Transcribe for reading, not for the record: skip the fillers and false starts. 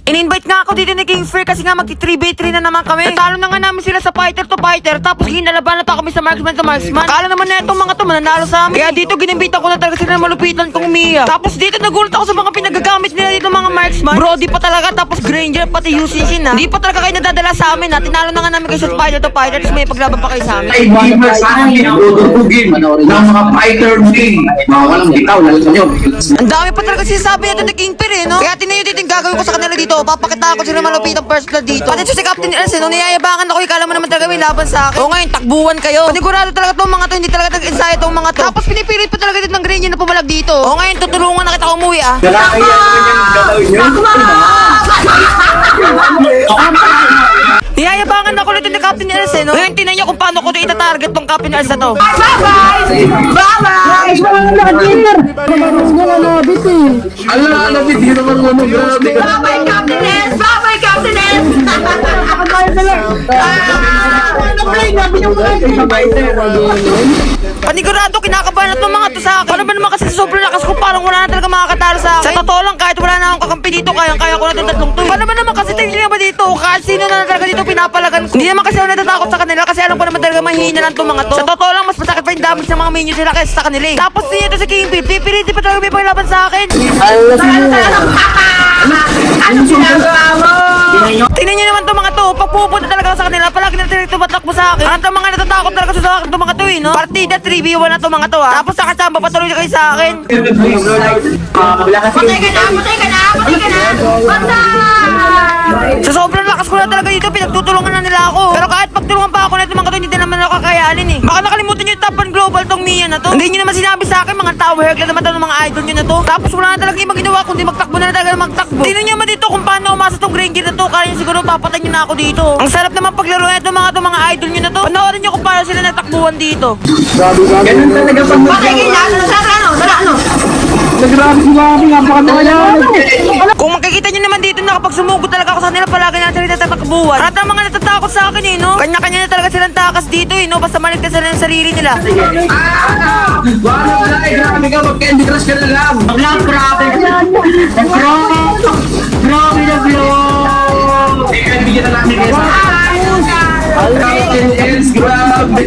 In-invite nga ako dito ni King Fear kasi nga magti-3v3 na naman kami. Natalo na nga namin sila sa fighter to fighter, tapos hinalaban na pa kami sa marksman to marksman. Akala naman na itong mga to mananalo sa amin. Kaya dito ginimbitan ko na talaga sila na malupitan kong Mia. Tapos dito nagulat ako sa mga pinagagamit nila dito mga marksman. Brody pa talaga, tapos Granger, pati UCC na. Hindi pa talaga kayo nadadala sa amin ha. Tinalo na nga namin kayo sa fighter to fighter, tapos may paglaban pa kayo sa amin. Ay, di ba sana pinagdudugugin ng mga fighter team? Mga walang bitaw, lalo sa inyo. Ang dami pa talaga sinasabi nito ni King Fear no? Kaya tinayo dito yung gagawin ko sa kanila dito. Papakita ko sila malupitang personal dito. Pati si Captain Ernst, no? Niyayabangan ako. Ikala mo naman talaga may laban sa akin. O ngayon, takbuhan kayo. Panigurado talaga tong mga to. Hindi talaga nag-ensayo tong mga to. Tapos pinipilit pa talaga dito ng Granger na pumalag dito. O ngayon, tutulungan na kita umuwi ah. Nakakaya naman yung gagawin nyo. Niyayabangan ako nito ni Captain Ernst no? Ngayon, tinan niyo kung paano ko ito itatarget tong Captain Ernst na to. Ala, nabit, di naman mo grabe ka. Babay, Captain S! Babay, Captain S! Panigurado, kinakabahan na itong mga to sa akin. Ano ba naman kasi sa sobrang lakas ko, parang wala na talaga makakatalo sa akin. Sa totoo lang, kahit wala na akong kakampi dito, kaya ko na itong tatlong to. Paano ba naman kasi tingin ba dito? Kahit sino na talaga dito pinapalagan ko. Hindi naman kasi ako natatakot sa kanila kasi alam ko naman talaga mahihina lang itong mga to. Sa totoo lang, mas masakit pa yung damage ng mga minions nila kaysa sa kanila. Tapos dito si King P, pipilitin pa talaga may paglaban sa akin. Anong ginagawa mo? Tingnan niyo naman itong mga to, pagpupunta talaga ako sa kanila, palagi na talaga tumatakbo sa akin. Ano itong mga natatakot talaga sa akin itong mga to no? Partida 3v1 na itong mga to ha. Tapos nakasama patuloy na kayo sa akin. Patay ka na! Patay ka na! Patay ka na! Patay! Sa sobrang lakas ko na talaga dito, pinagtutulungan na nila ako. Pero kahit pagtulungan pa ako na itong mga to, hindi naman ako kakayanin eh. Baka nakalimutan nyo yung top 1 global tong Mia na to. Hindi nyo naman sinabi sa akin, mga tower hack lang naman to ng mga idol nyo na to. Tapos wala na talaga ibang ginawa kundi magtakbo na talaga magtakbo. Tingnan nyo naman dito kung paano umasa tong Granger na to. Kaya nyo siguro papatay nyo na ako dito. Ang sarap naman paglaro itong mga idol nyo na to. Panoorin nyo kung paano sila nagtakbuhan dito. Ganun talaga pag Patay ka na! Sa ano? Nagrabe si Mami, napakatayan. Kung makikita nyo naman dito na kapag sumugod talaga ako sa kanila, palagi na sila natatakbuhan. At ang mga natatakot sa akin no? Kanya-kanya na talaga silang takas dito no? Basta maligtas sila ng sarili nila. Wala, grabe ka, mag-candy crush ka na lang. Grabe na bro. Bigyan na namin kayo sa Captain Ernst, grabe.